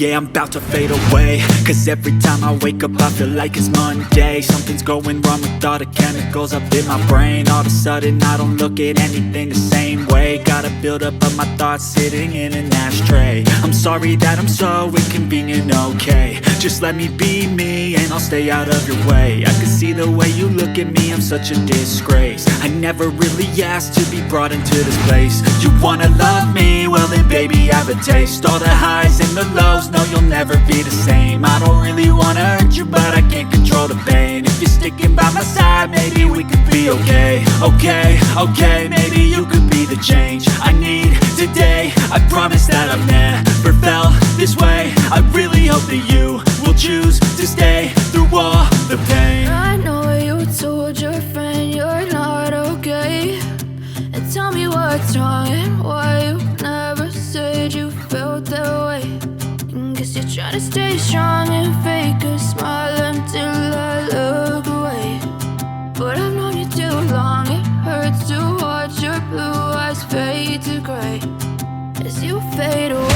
Yeah, I'm about to fade away, cause every time I wake up I feel like it's Monday. Something's going wrong with all the chemicals up in my brain. All of a sudden I don't look at anything the same way. Gotta build up of my thoughts sitting in an ashtray. I'm sorry that I'm so inconvenient, okay. Just let me be me and I'll stay out of your way. I can see the way you look at me, I'm such a disgrace. I never really asked to be brought into this place. You wanna love me? Well then baby, have a taste. All the highs and the lows, no you'll never be the same. I don't really wanna hurt you, but I can't control the pain. If you're sticking by my side, maybe we could be okay. Okay, maybe you could be the change I need today. I promise that I've never felt this way. I really hope that you will choose to stay through all the pain. I know you told your friend you're not okay, and tell me what's wrong and why you never said you felt that way. And guess you're trying to stay strong and fake a smile until I look away. But I've known you too long, it hurts to watch your blue eyes fade to gray as you fade away.